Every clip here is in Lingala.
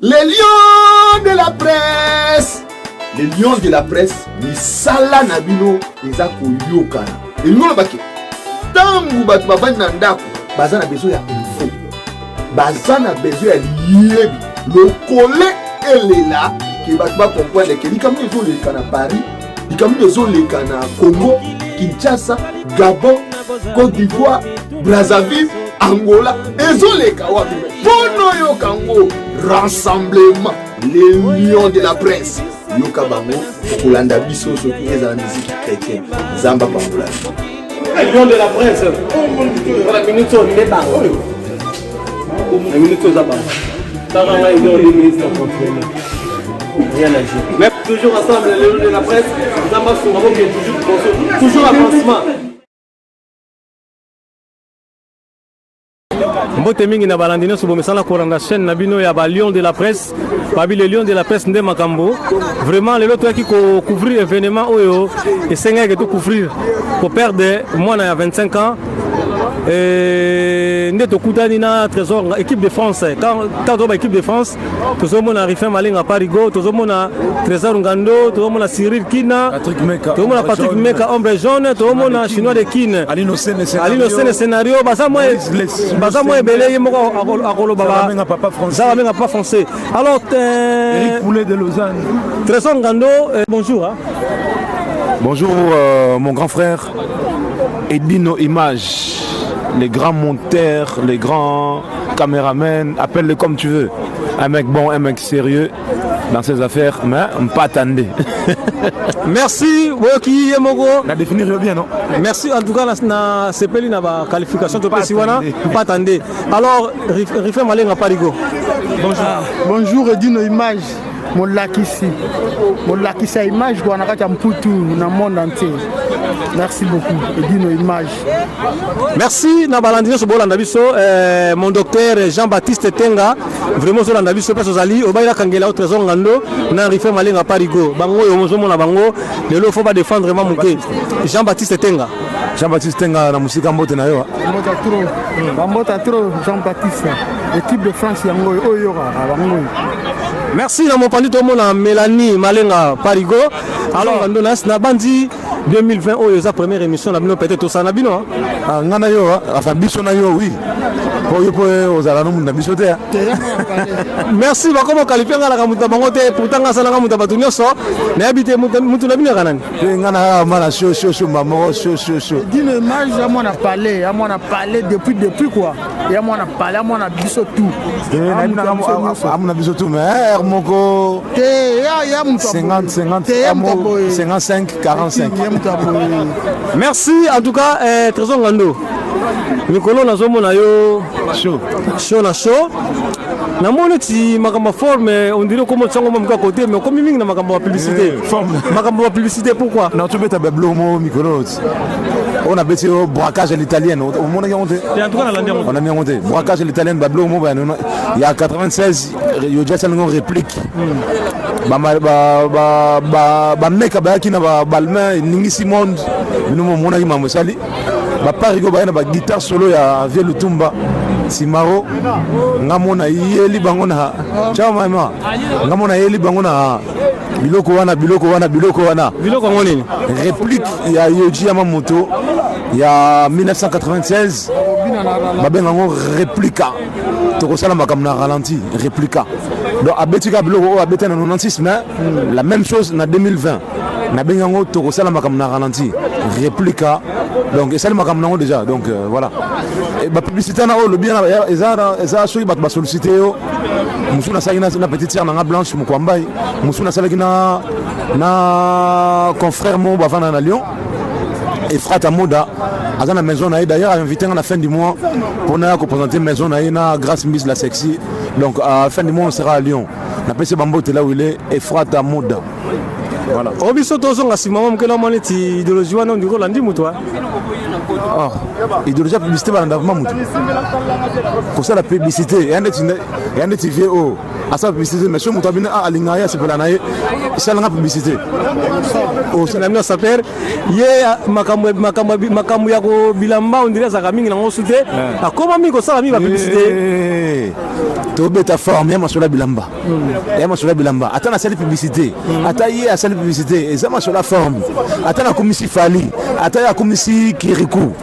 Les lions de la presse. Les lions de la presse, misala nabino eza koyokana. Et nous on baki. Tangu batu babani na ndako, bazana besoin ya info. Bazana besoin ya liebi. Le collègue elle est là qui va comprendre que likam nezo le kana Paris, likam nezo le kana Congo, Kinshasa, Gabon, Côte d'Ivoire, Brazzaville, Angola, ezo le kawapi. Bono yo kango rassemblement les lions de la presse. Yoka bango kolanda biso so qui za musique chrétienne. Zamba Pambola. Les lions de la presse. La minute on est bango. La minute on est bango. Rien à dire. Mais toujours ensemble, les lions de la presse, Zamba Soumamo qui est toujours avancement. Mbote mingi na balandino so bomesana koranda chaîne na bino ya ba lion de la presse babi le lion de la presse nde makambo vraiment le loto qui couvrir événement oyo et senga que tout couvrir pour perdre moi na 25 ans et nde to kutani na trésor équipe de France quand to ba équipe de France to zo mona Rifin Malenga Parigo to zo mona Trésor Ngando to zo mona Cyril Kina to mona Patrick Meka ombre jaune to mona chinois de Kin Alino Sene scénario basa moi belé moko akolo baba ça va pas français alors Eric Poulet de Lausanne. Trésor Ngando bonjour hein. Bonjour mon grand frère Edino Image, les grands monteurs, les grands caméramens, appelle-le comme tu veux. Un mec bon, un mec sérieux dans ses affaires, mais pas attendre. Merci, Woki Yemogo. La définir bien, non? Merci en tout cas, na CPL na ba qualification de Pesiwana, pas attendre. Alors, Rifin Malenga Parigo. Bonjour. Bonjour, Edino Image. Mon lac ici. Mon lac ici, image, on a un poutou dans le monde entier. Merci beaucoup. Edino Image. Merci, Nabalandino Sobolandabiso, mon docteur Jean-Baptiste Tenga. Vraiment, Solandabiso, Pesozali, Obaïla Kangela, au Trésor Ngando, Narife Malenga Parigo. Bango, Yomozomo, Bango, le lot, faut pas défendre vraiment Mouké. Jean-Baptiste Tenga. Jean-Baptiste Tenga, la musique en botte, nayo. Bambota trop, Jean-Baptiste. L'équipe de France, Yango, Oyora, Bango. Merci na mon pandi to mona Mélanie Malenga Parigo. Alors Andonas na bandi 2020 oyo za première émission na bino peut-être ça na bino ah ngana yo enfin biso na yo oui. Po ozala no munda biso te. Merci bakoma qualifier ngala ka muta bango te pourtant ngasa na muta batu nyoso na habité mutu na bino kanani. Ngana mala show maman show. Dino Image à moi on a parlé depuis quoi. Et moi on a parlé à moi on a biso tout. Amuna biso tout mais moko 50 55 45. Merci en tout cas Trésor Ngando. Mikolo na zomo na yo show na moni ti makamba forme on dirait comme tsango mka côté mais comme mingi na makamba publicité makamba publicité pourquoi na tu beta bablo mo mikolo on a bêté au braquage à l'italienne au monde on a mis monté braquage à l'italienne bablo mo il y a 96 yo déjà une réplique ba meka ba kina ba balmain ningi simond nous mo mona ki mamosali ba parigo ba na ba guitare solo ya Vieux Lutumba Simaro ngamona yeli bango na ciao mama ngamona yeli bango na biloko wana ngoni réplique ya Yoji Yamamoto ya 1996 babenga ngo réplica tokosala makambo na ralenti réplica donc abetika biloko abeta na 96 mais la même chose na 2020 na benga ngo tokosala makambo na ralenti réplica donc ça le makambo nango déjà donc voilà et ba publicité na le bien eza soki bato ba sollicité yo musuna saki na petite sœur na Blanche Mukwambai musuna salaki na confrère mo bavana na Lyon et frata moda à la maison d'ailleurs invité à la fin du mois pour nous présenter maison na grâce Miss la sexy donc à la fin du mois on sera à Lyon na pese bambo là où il est et frata moda voilà obiso tozo ngasi mama mkela mwana ti idéologie wana ndiko landi mutu ah idéologie publicité bana ndavuma mutu pour ça la publicité yande ti VO asa publicité mais soki moto abino alinga ye asepela na ye esalanga publicité osalamino saper ye makambo ya kobilamba ondire azalaka mingi nango su te akoma mingi kosala mingi bapublicité tobeta forme ya masolo ya bilamba ya masolo ya bilamba ata nasali publicité ata ye asali publicité eza masolo ya forme ata nakomisi fali ata ye akomisi kiriku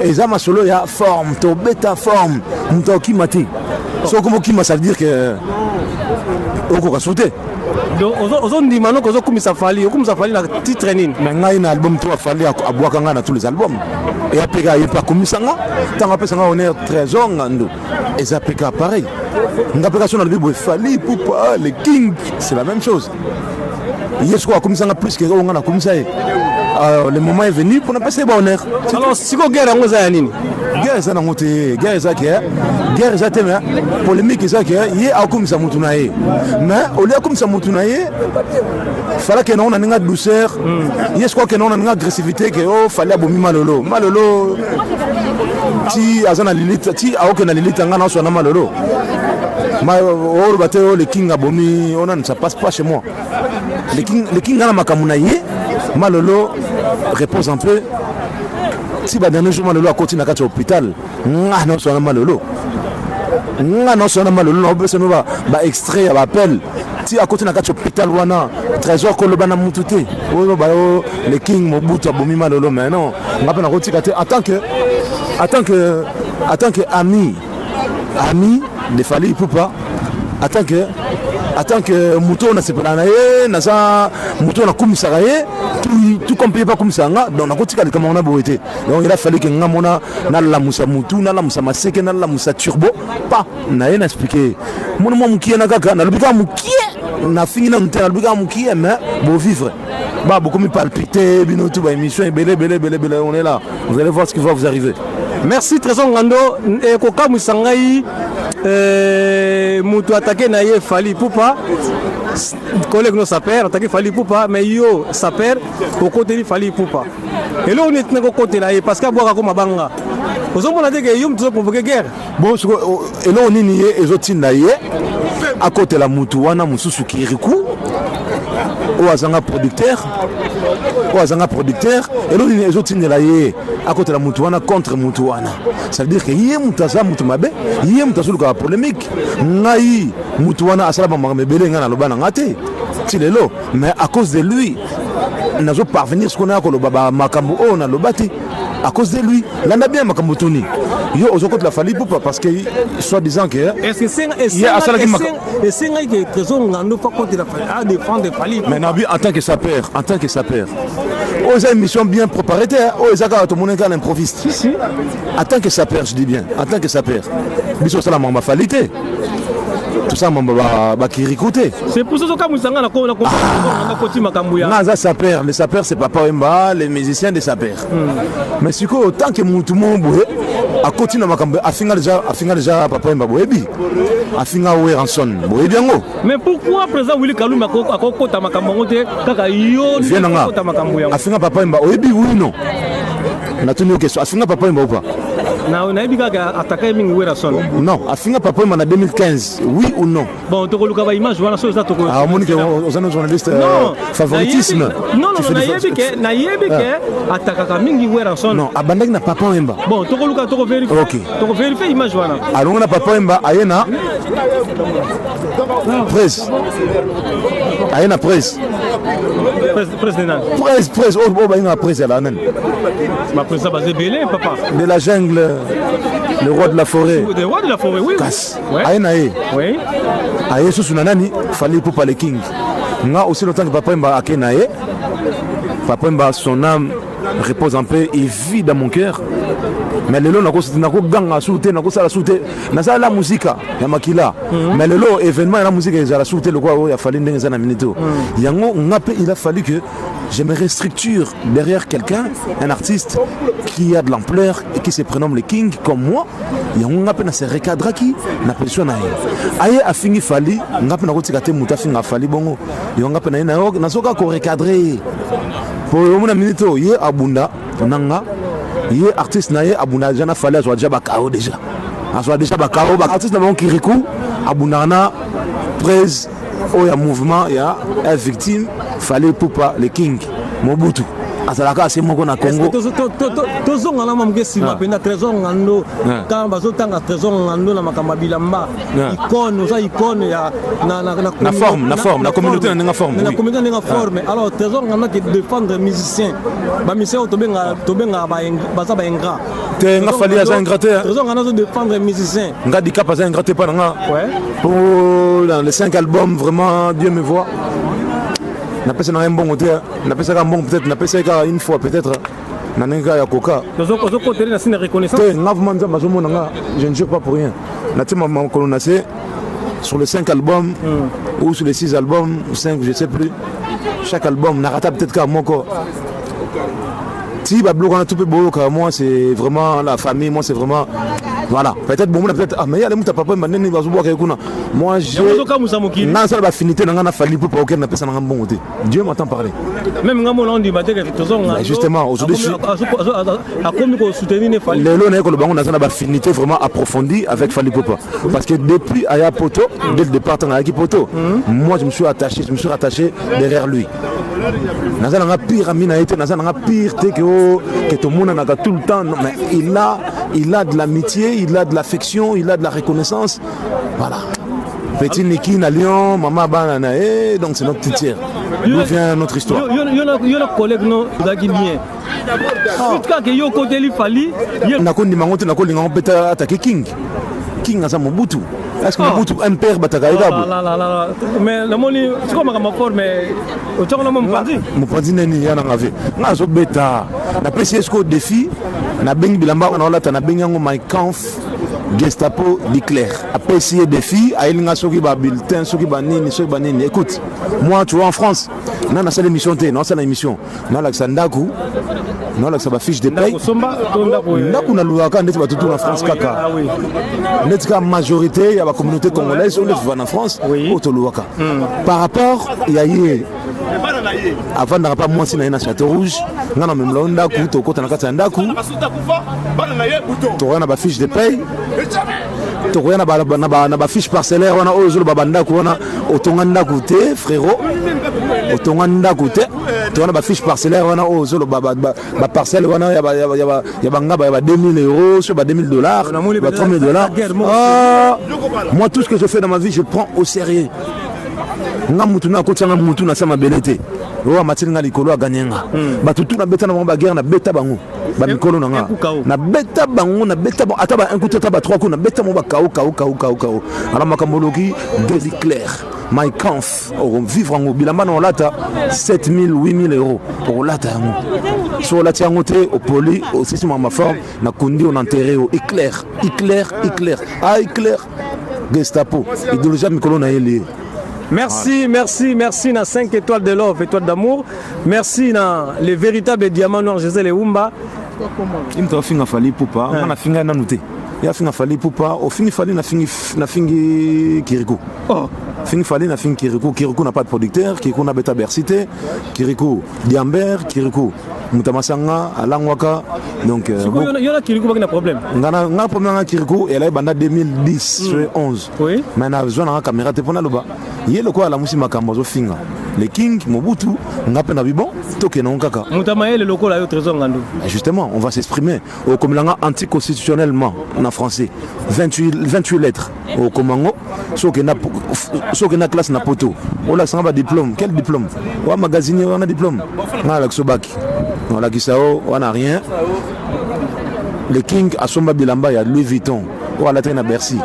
eza masolo ya forme tobeta forme moto akokima te soki okoma okima ça veut dire que okoka su te ozondima noko ozokumisa fali okumisa fali na titre nini mais ngai na album to afali abwaka ngai na tous les albums et apeka ye pa komisa nga ntango apesanga honneur trésor ngando eza peka pareil nga peka so na lobi boye fali pupa le king c'est la même chose ye soko akomisa nga plus que oyo nga nakomisa ye le moment est venu pour napesa ye ba honneur alors siko guerre yango eza ya nini guerre eza nango te guerre eza te mais polémique eza ke ye akomisa mutu na ye mais olie akomisa mutu na ye fala ke nango na ninga douceur ye sikoyo ke nango na ninga agressivité ke o fali abomi malolo ti aza na lilita ti aoke na lilita nga naoswa na malolo oloba te le king abomi onani ça passe pas chez moi le king nga na makambo na ye malolo repose un peu si ba dernier jour malolo akoti na kati ya hôpital nga naoswa na malolo na obese no ba extrait ya bappel ti akoti na kati ya hôpital wana trésor koloba na mutu te oyo ba le king mobutu abomi malolo mais non nga pe nakotika te en tant que ami de Fally Ipupa en tant que muto na sepela na ye naza muto na kumisaka ye tout comme pas kumisaka nga donc nakotika likama na boete donc il a fallu que nga mona na la musa mutu na la musa maseke na la musa turbo pas na ye na expliquer mon mo mukie na kaka na lobika mukie na fingi na ntela lobika mukie mais beau vivre bah beaucoup me palpiter bino tout ba émission belé on est là vous allez voir ce qui va vous arriver. Merci Trésor Ngando et koka musangai mutu attaqué na ye Fally Ipupa collègue no saper attaqué Fally Ipupa mais yo saper au côté de Fally Ipupa et là on est na côté là parce que boka ko mabanga ozomona te ke yo mtu provoquer guerre bon et là on est nié ezotinda ye à côté la mutu wana mususu kiriku ou azanga producteur et l'autre les autres la yé à côté la mutuana contre mutuana ça veut dire que yé mutaza mutumabe yé mutazulu ka polémique ngai mutuana asala ba mabele ngana loba ngate tilelo mais à cause de lui nazo parvenir ce qu'on a ko loba makambo on a lobati à cause de lui landa bien makambo toni yo ozoko la Fally Ipupa parce que soit disant que est-ce que c'est que Trésor Ngando pas contre la Fally défendre Fally mais nabi en tant que sapeur aux émissions bien préparées aux ezaka tout le monde improviste si en tant que sapeur je dis bien en tant que sapeur biso sala mamba falité tout ça mamba ba kirikote c'est pour ça que musanga na koti makambo ya naza sapeur les sapeurs c'est Papa Wemba les musiciens des sapeurs mais siko autant que mutu mombo a continué makambo afinga déjà Papa Wemba boyebi afinga we ranson boyebi yango mais pourquoi président Willy Kalumba akokota makambo ngote kaka yo akota makambo yango afinga Papa Wemba oyebi oui non na tuni ok so afinga Papa Wemba ou pas na ebiga attaquer mingi we ranson non afinga Papa Wemba na 2015 oui ou non bon tokoluka ba image wana so za toko ah monique aux journalistes favoritisme non na yebi ke attaquer mingi we ranson non abandaki na Papa Wemba bon tokoluka toko vérifier ok toko vérifier image wana alonga na Papa Wemba ayena presse ayena presse oh bah il y a presse là nan ma presse ça basé belé papa de la jungle le roi de la forêt oui casse ayena oui aye sous nani Fally Ipupa le king nga aussi longtemps que Papa Wemba akena ye Papa Wemba son âme repose en paix et vit dans mon cœur mais lelo nako ganga souté nako sala souté na sala la musique ya makila mais lelo événement la musique ya la souté le quoi il a fallu ndenge na minute yango ngape il a fallu que je me restructure derrière quelqu'un un artiste qui a de l'ampleur et qui se prénomme le king comme moi yango ngape na se recadrer qui na position na aye afingi Fally ngape nako tikate muta finga Fally bongo yango ngape na soka ko recadrer pour une minute ye abunda nanga ye artiste na ye abunda déjà na Fally azwa déjà bakao déjà bakao ba artiste na bon kiriku abunda na presse oyo ya mouvement ya victime fallait poupa le king Mobutu azalaka ase moko na Congo tozongana mamuke nsima mpenza trésor ngando kaka bazotanga trésor ngando na makambo ya bilamba icône oza icône na communauté na ndenge forme alors trésor ngando ke défendre musicien bamusicien oyo tobengaka baza baingrat te nga fali aza ingrat te trésor ngando azo défendre musicien nga dikap aza ingrat te mpa na nga pour les 5 albums vraiment Dieu me voit napesa na mbongo te napesaka mbongo peut-être napesaka une fois peut-être na nenga ya koka ozokoteli na sine reconnaissance te nga vraiment nzambe azomona nga je ne joue pas pour rien natima makolo na se sur les 5 albums ou sur les 6 albums 5 je sais plus chaque album narata peut-être ka moko si babloko on a tout peu beau moi c'est vraiment la famille moi c'est vraiment voilà peut-être bon peut-être mais ya le muta papa manene bazuboka kuna moi j'ai na ça ba finité na ngana fali pour aucun na pesa na ngambongo te Dieu m'entend parler même ngamo londi bateke tozonga justement aujourd'hui a comme ko soutenir ne fali lelo na ko le bango na ça ba finité vraiment approfondie avec Fally Ipupa parce que depuis Aya Poto dès le départ dans Aya Poto moi je me suis rattaché derrière lui naza nga pire amina été naza nga pire te que tout le monde n'a tout le temps mais il a de l'amitié, il a de l'affection, il a de la reconnaissance. Voilà. Petit Niki na Lyon, maman banana, donc c'est notre petite sœur. D'où vient notre histoire. Il y a un collègue qui vient. Tout cas que yo côté li fali, na ko ndimango te na ko linga peta attaquer King. King asa Mobutu. Est-ce que Mobutu un père bataka igabo? Mais la moni, c'est comme ma forme mais au temps na Mopanzi. Mopanzi neni yana ngave. Na zo beta. Na PCSco défi na bengi bilamba on la na bengi ngo my conf Gestapo déclare après essayer des filles à Elinga soki ba bulletin soki ba nini écoute moi tu vois en France non na salle émission non c'est l'émission non la sandaku non la ba fiche de paye ndaku na luaka ndeti ba tutu na France kaka ndeti ka majorité ya ba communauté congolaise on le voit en France auto luaka par rapport il y a avant n'a pas moi si na Château Rouge ngana même là ndaku to kota na kata ndaku to na ba fiche de paye to na ba fiche parcellaire wana ozo ba ndaku wana otonga ndaku te frérot otonga ndaku te to na ba fiche parcellaire wana ozo ba parcelle wana ya ba ngaba ya ba 2000 euros sur ba $2000 ba $3000 moi tout ce que je fais dans ma vie je prends au sérieux nga mutu na kotsanga mutu na sama belete o matili nga likolo aganyenga batutu na beta na ba guerre na beta bango ba mikolo na nga na beta bango ata ba un coup ata ba trois coups na beta mo ba kao ala makamboloki de clair my conf au vivre en bilamba na lata 7000 8000 euros pour lata yango so la tiango te au poli au système ma forme na kundi on enterré au éclair Gestapo idéologie mikolo na yeli. Merci na 5 étoiles de love, étoiles d'amour. Merci na les véritables diamants noirs José Leumba. Imto finga Fally Ipupa, na finga na nuté. Ya finga Fally Ipupa, o fingi Fally na fingi Kirikou. Oh, fingi Fally na fingi Kirikou n'a pas de producteur, Kirikou na beta Bersité, Kirikou Diamber, Kirikou Mutamasanga, Alangwaka. Donc il y a Kirikou qui a un problème. Nga problème Kirikou, elle est banda 2010 11. Oui. Mais na besoin na caméra te pona loba. Yelo ko ala musi makambo zo finga. Les King Mobutu, ngape na bibon, toke na nkaka. Mutamaye le local ayo trésor ngando. Justement, on va s'exprimer au comme langa anticonstitutionnellement en français. 28 lettres au Komango, so que na classe na poto. On la sanga diplôme, quel diplôme? Wa magazine on a diplôme. Na la Sobaki. On la Kisao, on a rien. Les King à Somba Bilamba, il y a Louis Vuitton. Ou à la traîne à Bercy.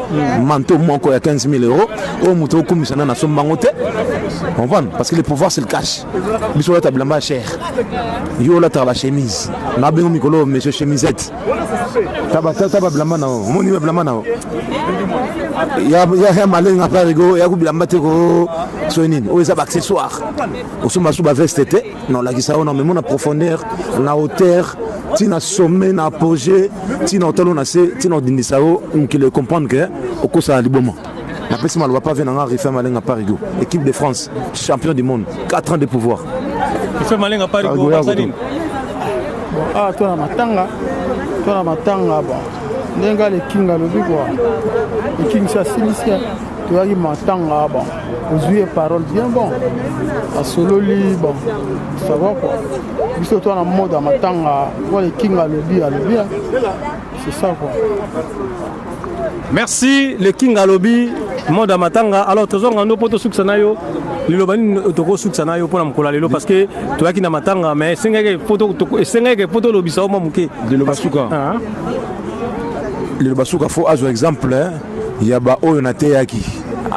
Manteau manco il y a 15 000 euros. Au mouton comme ça n'a somba ngote. On vend parce que le pouvoir c'est le cash. Biso la Bilamba cher. Yo la ta la chemise. Na bengo mikolo monsieur chemisette. Taba Bilamba na o. Moni Bilamba na o. Ya malenga parigo ya ku Bilamba te ko soinine. O ça accessoire. O somba suba veste te. Non la kisao non mais mon profondeur, la hauteur. Tina sommet na apogée, tina otalo na se, tina odindisao, qui le comprendre que au cours ça librement. La personne ne va pas venir en refaire Malenga Parigo. Équipe de France, champion du monde, 4 ans de pouvoir. Il fait Malenga Parigo. Ah, toi la matanga, nenga le King à l'obi quoi. Le King ça s'initie. toyaki matanga bon ozwi parole bien bon asololi bon ça va quoi biso to na mode ya matanga wala kinga alobi c'est ça quoi. Merci le King Alobi Moda Matanga. Alors Trésor Ngando poto suksanayo lilobani toko suksanayo pona mkola lelo parce que toyaki na matanga mais sengeke poto lobisa oma muke le basuka le basuka faut azo exemple ya ba oyo na te yaki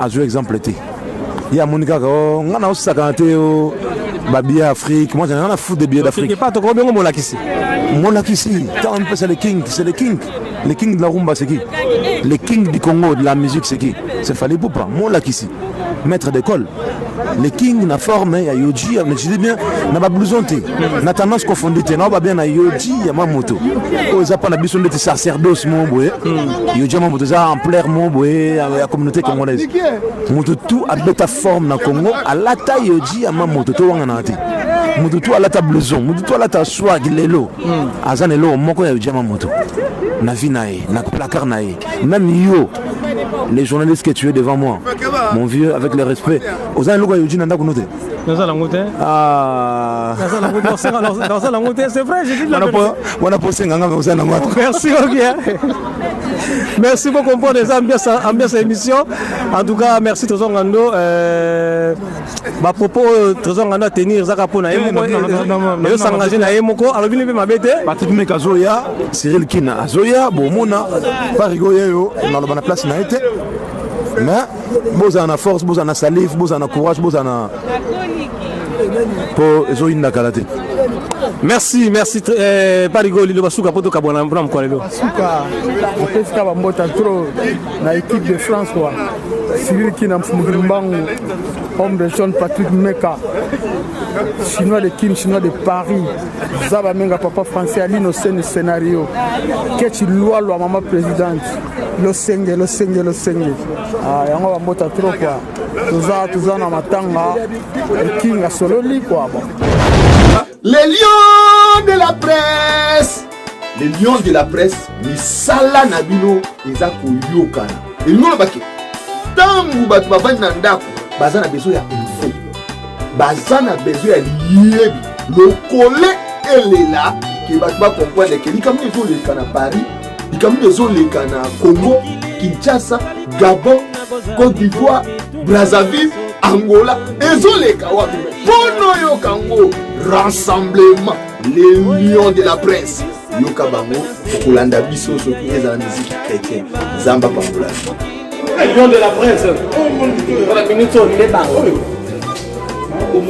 azo exemple te ya monika ko ngana osaka te o ba bia Afrique moi j'en ai rien à foutre des billets d'Afrique pas toko bien molakisi quand on c'est le king de la rumba c'est qui le king du Congo de la musique c'est qui c'est Fally Ipupa molakisi maître d'école le king na forme ya Yoji mais je dis bien na ba blouson te na tendance confondue te na ba bien na Yoji ya mamoto o za pa na biso ndeti sacerdoce mo boye Yoji mamoto za ampleur mo boye ya communauté congolaise moto tout a beta forme na Congo alata Yoji ya mamoto to wanga na te moto tout alata blouson moto tout alata swag lelo azane lo moko ya Yoji mamoto na vie nae na placard nae même yo les journalistes que tu es devant moi mon vieux avec le respect ozana loko Yoji nanda kunote dans la montée c'est vrai j'ai dit la wana posé nganga ozana ngata merci ok merci beaucoup pour les ambiance émission en tout cas merci Trésor Ngando ba propos Trésor Ngando tenir zaka pona yemo yo s'engager na yemoko alobi ne mabete Patrick Mekazoya Cyril Kina azoya bomona parigo yeyo na lo bana place na été mais bozana force bozana salive bozana courage bozana po ezoyinda kalate. Merci Parigo Lilo Basuka poto kabona mpona mkolelo Basuka opesika bambota trop na équipe de France quoi Cyril Kina Mbangu homme de John Patrick Meka chinois de Kin chinois de Paris Zaba Menga papa français Alino Sen scénario Kechi loi maman présidente lo senge ah yango bambota trop quoi tuza na matanga King a sololi quoi bon. Les lions de la presse. Les lions de la presse, misala nabino eza koyokana. Et nous le baki. Tangu batu babani na ndako, bazana besoin ya info. Bazana besoin ya liebi. Le collé elela ki batu ba comprendre que likamu ezoleka na Paris, likamu ezoleka na Congo, Kinshasa, Gabon, Côte d'Ivoire, Brazzaville, Angola, ezoleka wapi. Pono yokango rassemblement les lions de la presse yoka bango kolanda biso so eza musique chrétienne zamba pambola les lions de la presse la minute on est bango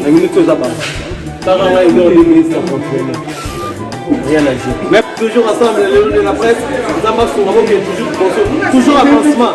la minute za bango ça va les lions des ministres rien à dire mais toujours ensemble les lions de la presse zamba sur toujours avancement